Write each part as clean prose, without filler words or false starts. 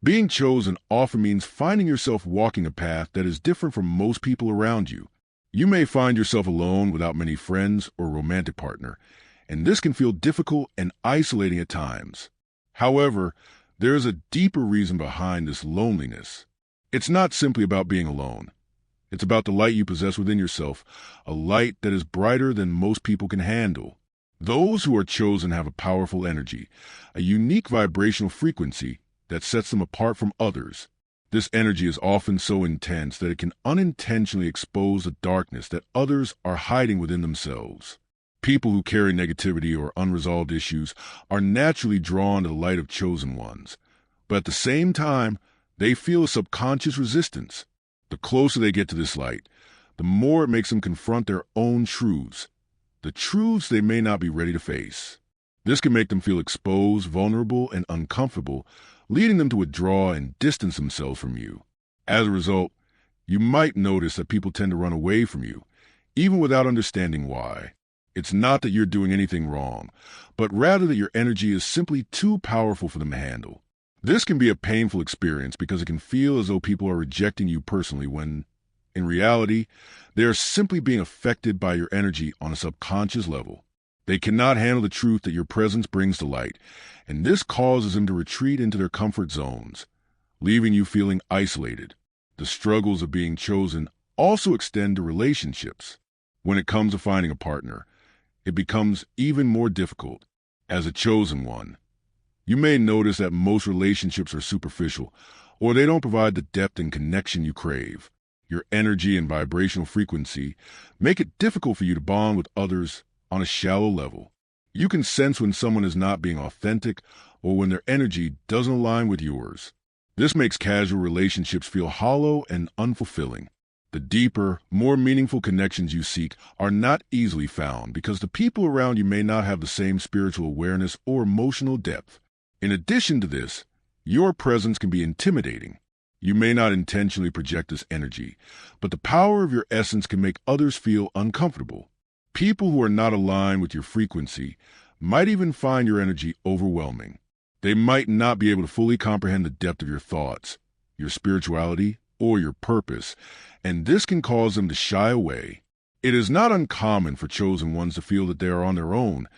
Being chosen often means finding yourself walking a path that is different from most people around you. You may find yourself alone without many friends or romantic partner, and this can feel difficult and isolating at times. However, there is a deeper reason behind this loneliness. It's not simply about being alone. It's about the light you possess within yourself, a light that is brighter than most people can handle. Those who are chosen have a powerful energy, a unique vibrational frequency that sets them apart from others. This energy is often so intense that it can unintentionally expose the darkness that others are hiding within themselves. People who carry negativity or unresolved issues are naturally drawn to the light of chosen ones, but at the same time, they feel a subconscious resistance. The closer they get to this light, the more it makes them confront their own truths, the truths they may not be ready to face. This can make them feel exposed, vulnerable, and uncomfortable, leading them to withdraw and distance themselves from you. As a result, you might notice that people tend to run away from you, even without understanding why. It's not that you're doing anything wrong, but rather that your energy is simply too powerful for them to handle. This can be a painful experience because it can feel as though people are rejecting you personally when, in reality, they are simply being affected by your energy on a subconscious level. They cannot handle the truth that your presence brings to light, and this causes them to retreat into their comfort zones, leaving you feeling isolated. The struggles of being chosen also extend to relationships. When it comes to finding a partner, it becomes even more difficult. As a chosen one, you may notice that most relationships are superficial, or they don't provide the depth and connection you crave. Your energy and vibrational frequency make it difficult for you to bond with others on a shallow level. You can sense when someone is not being authentic or when their energy doesn't align with yours. This makes casual relationships feel hollow and unfulfilling. The deeper, more meaningful connections you seek are not easily found because the people around you may not have the same spiritual awareness or emotional depth. In addition to this, your presence can be intimidating. You may not intentionally project this energy, but the power of your essence can make others feel uncomfortable. People who are not aligned with your frequency might even find your energy overwhelming. They might not be able to fully comprehend the depth of your thoughts, your spirituality, or your purpose, and this can cause them to shy away. It is not uncommon for chosen ones to feel that they are on their own,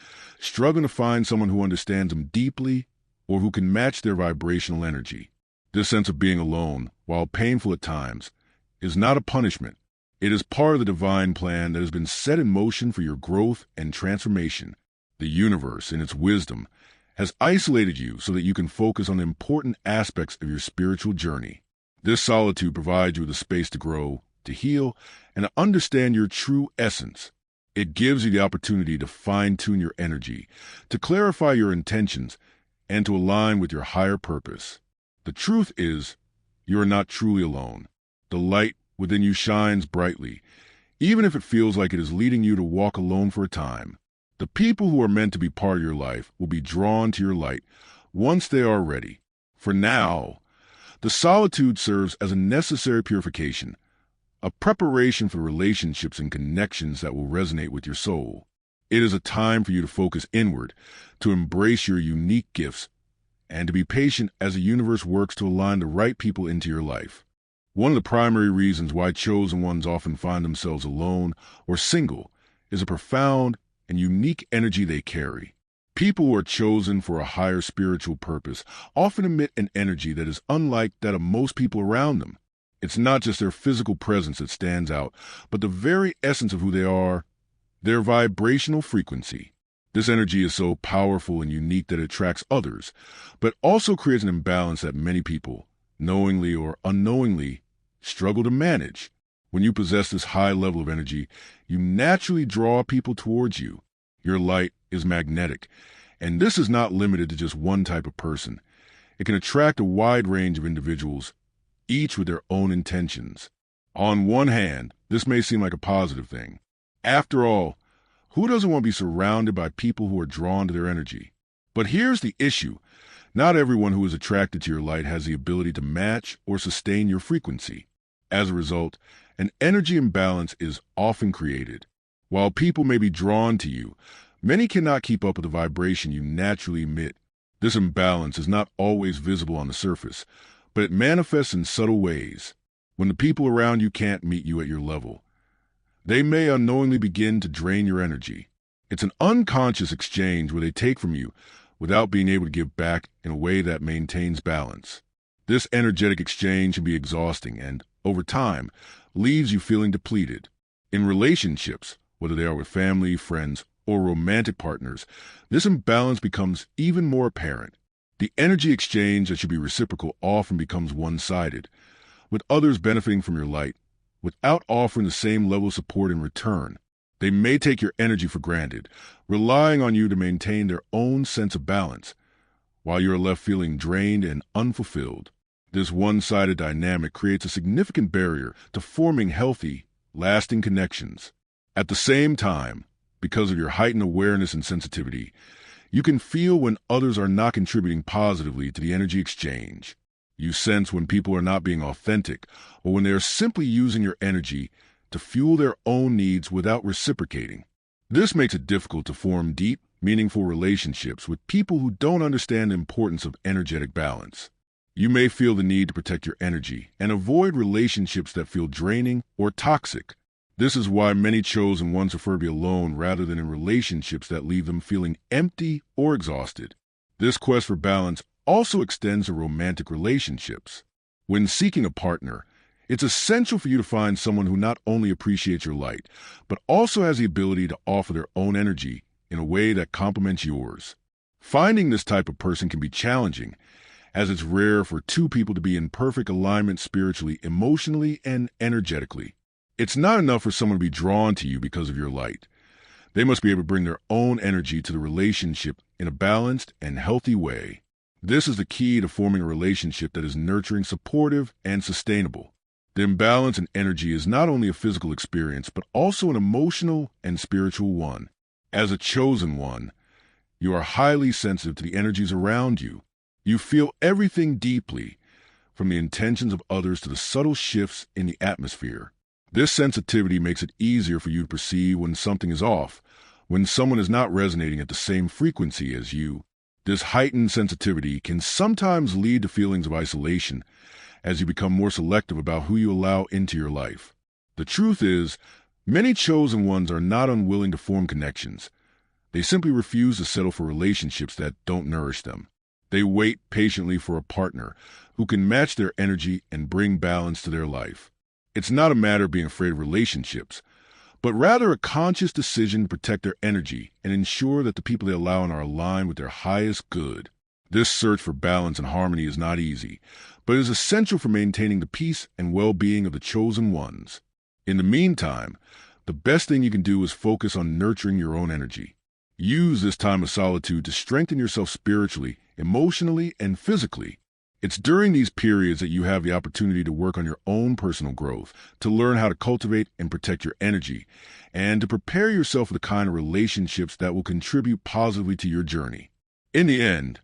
struggling to find someone who understands them deeply or who can match their vibrational energy. This sense of being alone, while painful at times, is not a punishment. It is part of the divine plan that has been set in motion for your growth and transformation. The universe, in its wisdom, has isolated you so that you can focus on the important aspects of your spiritual journey. This solitude provides you with a space to grow, to heal, and to understand your true essence. It gives you the opportunity to fine-tune your energy, to clarify your intentions, and to align with your higher purpose. The truth is, you are not truly alone. The light within you shines brightly, even if it feels like it is leading you to walk alone for a time. The people who are meant to be part of your life will be drawn to your light once they are ready. For now, the solitude serves as a necessary purification, a preparation for relationships and connections that will resonate with your soul. It is a time for you to focus inward, to embrace your unique gifts, and to be patient as the universe works to align the right people into your life. One of the primary reasons why chosen ones often find themselves alone or single is a profound and unique energy they carry. People who are chosen for a higher spiritual purpose often emit an energy that is unlike that of most people around them. It's not just their physical presence that stands out, but the very essence of who they are, their vibrational frequency. This energy is so powerful and unique that it attracts others, but also creates an imbalance that many people, knowingly or unknowingly, struggle to manage. When you possess this high level of energy, you naturally draw people towards you. Your light is magnetic, and this is not limited to just one type of person. It can attract a wide range of individuals, each with their own intentions. On one hand, this may seem like a positive thing. After all, who doesn't want to be surrounded by people who are drawn to their energy? But here's the issue. Not everyone who is attracted to your light has the ability to match or sustain your frequency. As a result, an energy imbalance is often created. While people may be drawn to you, many cannot keep up with the vibration you naturally emit. This imbalance is not always visible on the surface, but it manifests in subtle ways. When the people around you can't meet you at your level, they may unknowingly begin to drain your energy. It's an unconscious exchange where they take from you without being able to give back in a way that maintains balance. This energetic exchange can be exhausting and, over time, leaves you feeling depleted. In relationships, whether they are with family, friends, or romantic partners, this imbalance becomes even more apparent. The energy exchange that should be reciprocal often becomes one-sided, with others benefiting from your light without offering the same level of support in return. They may take your energy for granted, relying on you to maintain their own sense of balance, while you are left feeling drained and unfulfilled. This one-sided dynamic creates a significant barrier to forming healthy, lasting connections. At the same time, because of your heightened awareness and sensitivity, you can feel when others are not contributing positively to the energy exchange. You sense when people are not being authentic, or when they are simply using your energy to fuel their own needs without reciprocating. This makes it difficult to form deep, meaningful relationships with people who don't understand the importance of energetic balance. You may feel the need to protect your energy and avoid relationships that feel draining or toxic. This is why many chosen ones prefer to be alone rather than in relationships that leave them feeling empty or exhausted. This quest for balance also extends to romantic relationships. When seeking a partner, it's essential for you to find someone who not only appreciates your light, but also has the ability to offer their own energy in a way that complements yours. Finding this type of person can be challenging, as it's rare for two people to be in perfect alignment spiritually, emotionally, and energetically. It's not enough for someone to be drawn to you because of your light. They must be able to bring their own energy to the relationship in a balanced and healthy way. This is the key to forming a relationship that is nurturing, supportive, and sustainable. The imbalance in energy is not only a physical experience, but also an emotional and spiritual one. As a chosen one, you are highly sensitive to the energies around you. You feel everything deeply, from the intentions of others to the subtle shifts in the atmosphere. This sensitivity makes it easier for you to perceive when something is off, when someone is not resonating at the same frequency as you. This heightened sensitivity can sometimes lead to feelings of isolation as you become more selective about who you allow into your life. The truth is, many chosen ones are not unwilling to form connections. They simply refuse to settle for relationships that don't nourish them. They wait patiently for a partner who can match their energy and bring balance to their life. It's not a matter of being afraid of relationships, but rather a conscious decision to protect their energy and ensure that the people they allow in are aligned with their highest good. This search for balance and harmony is not easy, but is essential for maintaining the peace and well-being of the chosen ones. In the meantime, the best thing you can do is focus on nurturing your own energy. Use this time of solitude to strengthen yourself spiritually, emotionally, and physically. It's during these periods that you have the opportunity to work on your own personal growth, to learn how to cultivate and protect your energy, and to prepare yourself for the kind of relationships that will contribute positively to your journey. In the end,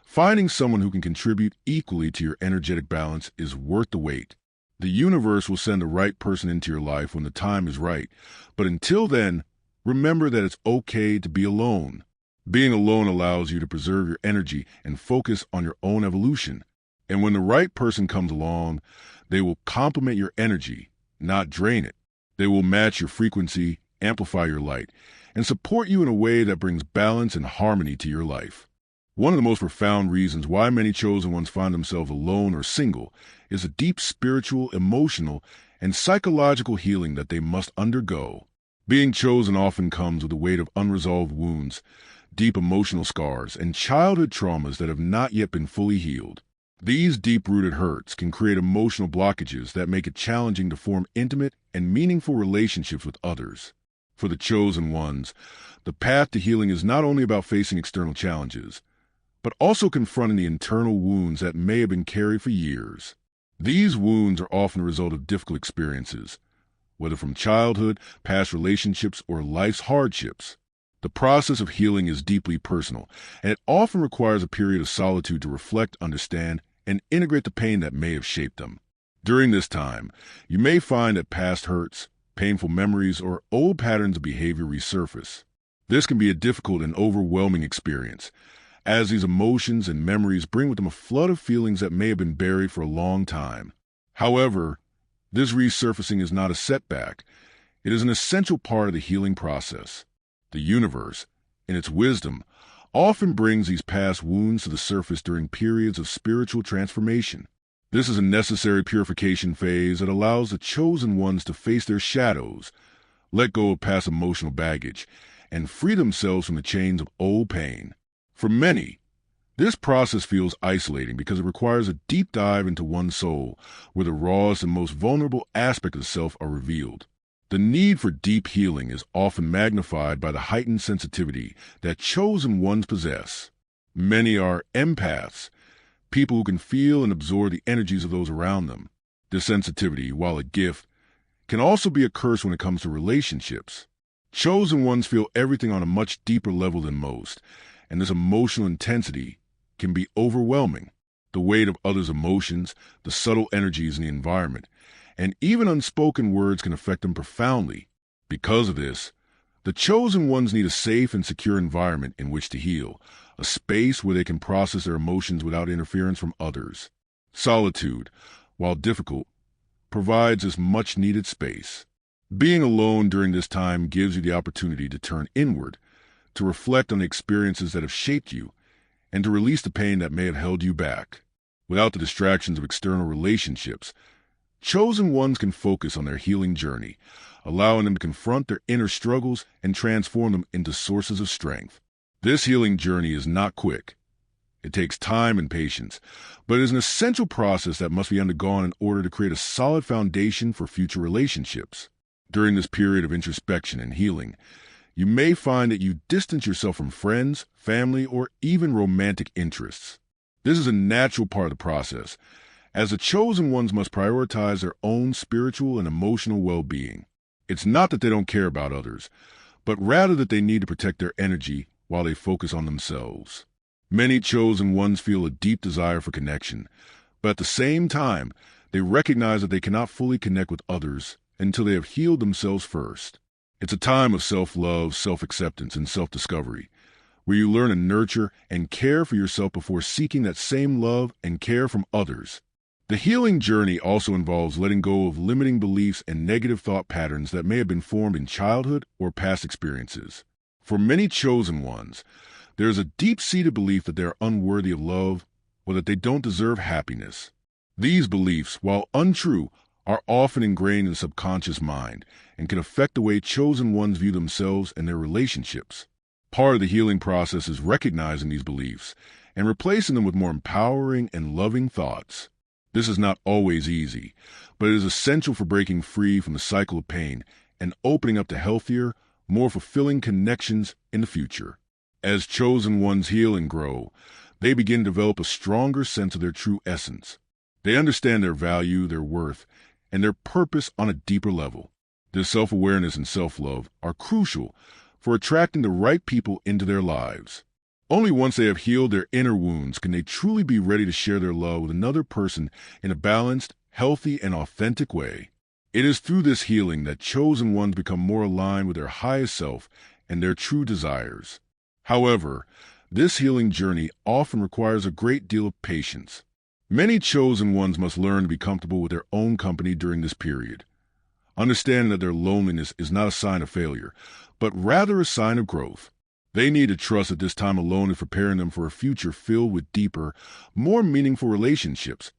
finding someone who can contribute equally to your energetic balance is worth the wait. The universe will send the right person into your life when the time is right, but until then, remember that it's okay to be alone. Being alone allows you to preserve your energy and focus on your own evolution. And when the right person comes along, they will complement your energy, not drain it. They will match your frequency, amplify your light, and support you in a way that brings balance and harmony to your life. One of the most profound reasons why many chosen ones find themselves alone or single is a deep spiritual, emotional, and psychological healing that they must undergo. Being chosen often comes with the weight of unresolved wounds, deep emotional scars, and childhood traumas that have not yet been fully healed. These deep-rooted hurts can create emotional blockages that make it challenging to form intimate and meaningful relationships with others. For the chosen ones, the path to healing is not only about facing external challenges, but also confronting the internal wounds that may have been carried for years. These wounds are often the result of difficult experiences, whether from childhood, past relationships, or life's hardships. The process of healing is deeply personal, and it often requires a period of solitude to reflect, understand, and integrate the pain that may have shaped them. During this time, you may find that past hurts, painful memories, or old patterns of behavior resurface. This can be a difficult and overwhelming experience, as these emotions and memories bring with them a flood of feelings that may have been buried for a long time. However, this resurfacing is not a setback. It is an essential part of the healing process. The universe, in its wisdom, often brings these past wounds to the surface during periods of spiritual transformation. This is a necessary purification phase that allows the chosen ones to face their shadows, let go of past emotional baggage, and free themselves from the chains of old pain. For many, this process feels isolating because it requires a deep dive into one's soul, where the rawest and most vulnerable aspects of the self are revealed. The need for deep healing is often magnified by the heightened sensitivity that chosen ones possess. Many are empaths, people who can feel and absorb the energies of those around them. This sensitivity, while a gift, can also be a curse when it comes to relationships. Chosen ones feel everything on a much deeper level than most, and this emotional intensity can be overwhelming. The weight of others' emotions, the subtle energies in the environment, and even unspoken words can affect them profoundly. Because of this, the chosen ones need a safe and secure environment in which to heal, a space where they can process their emotions without interference from others. Solitude, while difficult, provides this much-needed space. Being alone during this time gives you the opportunity to turn inward, to reflect on the experiences that have shaped you, and to release the pain that may have held you back. Without the distractions of external relationships, chosen ones can focus on their healing journey, allowing them to confront their inner struggles and transform them into sources of strength. This healing journey is not quick. It takes time and patience, but it is an essential process that must be undergone in order to create a solid foundation for future relationships. During this period of introspection and healing, you may find that you distance yourself from friends, family, or even romantic interests. This is a natural part of the process, as the chosen ones must prioritize their own spiritual and emotional well-being. It's not that they don't care about others, but rather that they need to protect their energy while they focus on themselves. Many chosen ones feel a deep desire for connection, but at the same time, they recognize that they cannot fully connect with others until they have healed themselves first. It's a time of self-love, self-acceptance, and self-discovery, where you learn to nurture and care for yourself before seeking that same love and care from others. The healing journey also involves letting go of limiting beliefs and negative thought patterns that may have been formed in childhood or past experiences. For many chosen ones, there is a deep-seated belief that they are unworthy of love or that they don't deserve happiness. These beliefs, while untrue, are often ingrained in the subconscious mind and can affect the way chosen ones view themselves and their relationships. Part of the healing process is recognizing these beliefs and replacing them with more empowering and loving thoughts. This is not always easy, but it is essential for breaking free from the cycle of pain and opening up to healthier, more fulfilling connections in the future. As chosen ones heal and grow, they begin to develop a stronger sense of their true essence. They understand their value, their worth, and their purpose on a deeper level. This self-awareness and self-love are crucial for attracting the right people into their lives. Only once they have healed their inner wounds can they truly be ready to share their love with another person in a balanced, healthy, and authentic way. It is through this healing that chosen ones become more aligned with their highest self and their true desires. However, this healing journey often requires a great deal of patience. Many chosen ones must learn to be comfortable with their own company during this period, understanding that their loneliness is not a sign of failure, but rather a sign of growth. They need to trust that this time alone is preparing them for a future filled with deeper, more meaningful relationships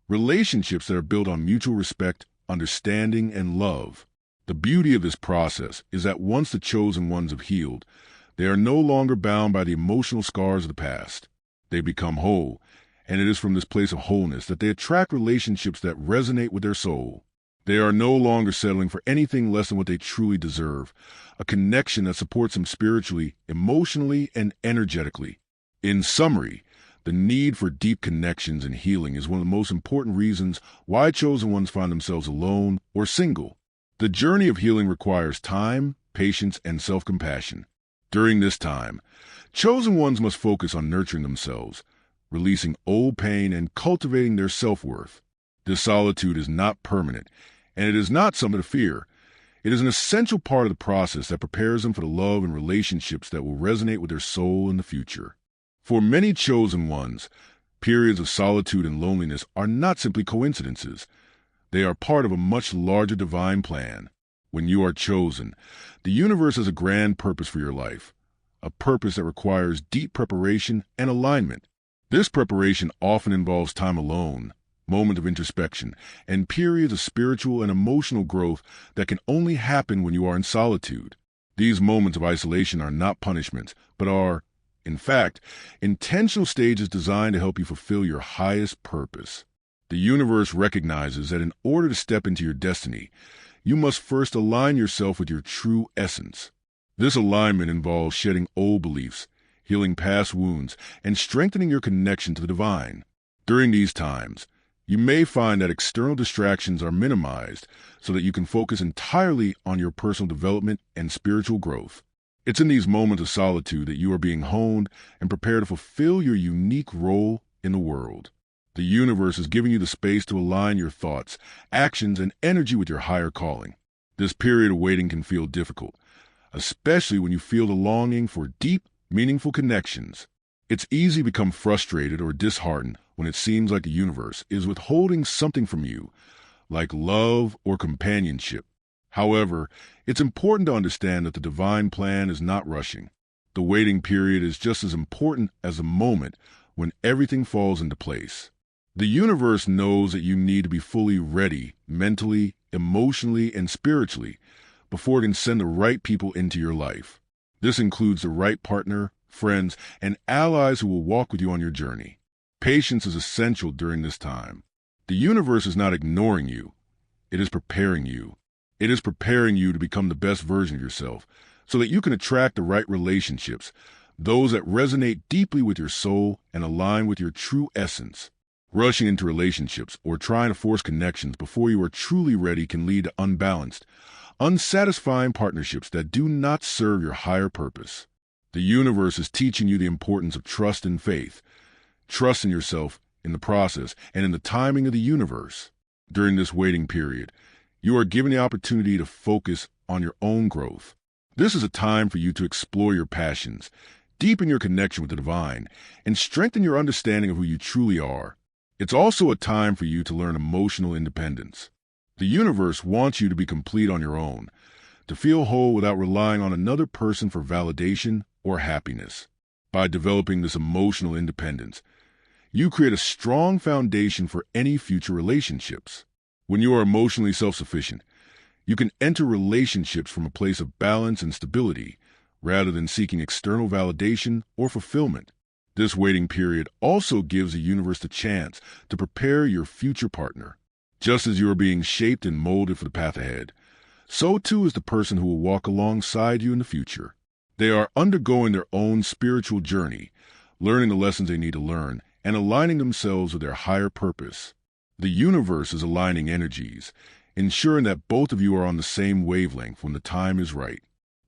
that are built on mutual respect, understanding, and love. The beauty of this process is that once the chosen ones have healed, they are no longer bound by the emotional scars of the past. They become whole, and it is from this place of wholeness that they attract relationships that resonate with their soul. They are no longer settling for anything less than what they truly deserve, a connection that supports them spiritually, emotionally, and energetically. In summary, the need for deep connections and healing is one of the most important reasons why chosen ones find themselves alone or single. The journey of healing requires time, patience, and self-compassion. During this time, chosen ones must focus on nurturing themselves, releasing old pain, and cultivating their self-worth. This solitude is not permanent, and it is not something to fear. It is an essential part of the process that prepares them for the love and relationships that will resonate with their soul in the future. For many chosen ones, periods of solitude and loneliness are not simply coincidences. They are part of a much larger divine plan. When you are chosen, the universe has a grand purpose for your life, a purpose that requires deep preparation and alignment. This preparation often involves time alone, moments of introspection, and periods of spiritual and emotional growth that can only happen when you are in solitude. These moments of isolation are not punishments, but are, in fact, intentional stages designed to help you fulfill your highest purpose. The universe recognizes that in order to step into your destiny, you must first align yourself with your true essence. This alignment involves shedding old beliefs, healing past wounds, and strengthening your connection to the divine. During these times, you may find that external distractions are minimized so that you can focus entirely on your personal development and spiritual growth. It's in these moments of solitude that you are being honed and prepared to fulfill your unique role in the world. The universe is giving you the space to align your thoughts, actions, and energy with your higher calling. This period of waiting can feel difficult, especially when you feel the longing for deep, meaningful connections. It's easy to become frustrated or disheartened when it seems like the universe is withholding something from you, like love or companionship. However, it's important to understand that the divine plan is not rushing. The waiting period is just as important as the moment when everything falls into place. The universe knows that you need to be fully ready, mentally, emotionally, and spiritually, before it can send the right people into your life. This includes the right partner, friends, and allies who will walk with you on your journey. Patience is essential during this time. The universe is not ignoring you. It is preparing you. It is preparing you to become the best version of yourself so that you can attract the right relationships, those that resonate deeply with your soul and align with your true essence. Rushing into relationships or trying to force connections before you are truly ready can lead to unbalanced, unsatisfying partnerships that do not serve your higher purpose. The universe is teaching you the importance of trust and faith. Trust in yourself, in the process, and in the timing of the universe. During this waiting period, you are given the opportunity to focus on your own growth. This is a time for you to explore your passions, deepen your connection with the divine, and strengthen your understanding of who you truly are. It's also a time for you to learn emotional independence. The universe wants you to be complete on your own, to feel whole without relying on another person for validation or happiness. By developing this emotional independence, you create a strong foundation for any future relationships. When you are emotionally self-sufficient, you can enter relationships from a place of balance and stability, rather than seeking external validation or fulfillment. This waiting period also gives the universe the chance to prepare your future partner. Just as you are being shaped and molded for the path ahead, so too is the person who will walk alongside you in the future. They are undergoing their own spiritual journey, learning the lessons they need to learn, and aligning themselves with their higher purpose. The universe is aligning energies, ensuring that both of you are on the same wavelength when the time is right.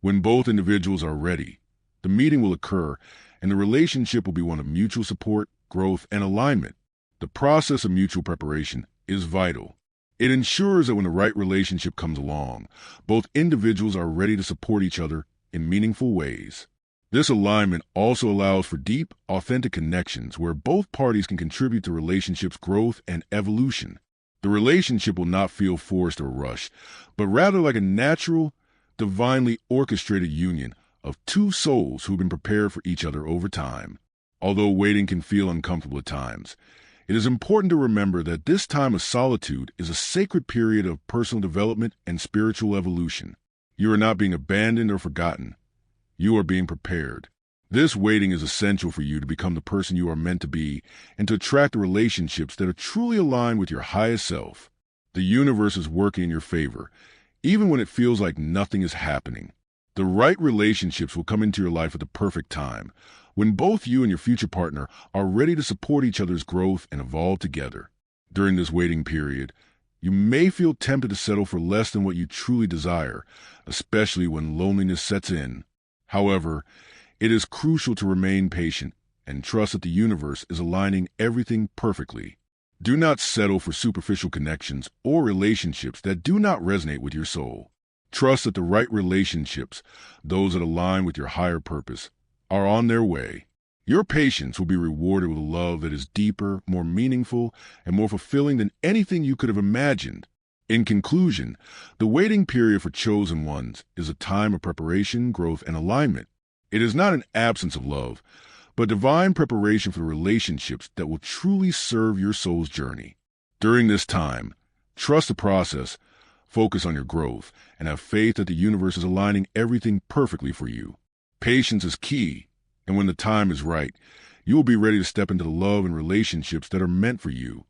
When both individuals are ready, the meeting will occur, and the relationship will be one of mutual support, growth, and alignment. The process of mutual preparation is vital. It ensures that when the right relationship comes along, both individuals are ready to support each other in meaningful ways. This alignment also allows for deep, authentic connections where both parties can contribute to relationship's growth and evolution. The relationship will not feel forced or rushed, but rather like a natural, divinely orchestrated union of two souls who've been prepared for each other over time. Although waiting can feel uncomfortable at times, it is important to remember that this time of solitude is a sacred period of personal development and spiritual evolution. You are not being abandoned or forgotten. You are being prepared. This waiting is essential for you to become the person you are meant to be and to attract the relationships that are truly aligned with your highest self. The universe is working in your favor, even when it feels like nothing is happening. The right relationships will come into your life at the perfect time, when both you and your future partner are ready to support each other's growth and evolve together. During this waiting period, you may feel tempted to settle for less than what you truly desire, especially when loneliness sets in. However, it is crucial to remain patient and trust that the universe is aligning everything perfectly. Do not settle for superficial connections or relationships that do not resonate with your soul. Trust that the right relationships, those that align with your higher purpose, are on their way. Your patience will be rewarded with a love that is deeper, more meaningful, and more fulfilling than anything you could have imagined. In conclusion, the waiting period for chosen ones is a time of preparation, growth, and alignment. It is not an absence of love, but divine preparation for the relationships that will truly serve your soul's journey. During this time, trust the process, focus on your growth, and have faith that the universe is aligning everything perfectly for you. Patience is key, and when the time is right, you will be ready to step into the love and relationships that are meant for you.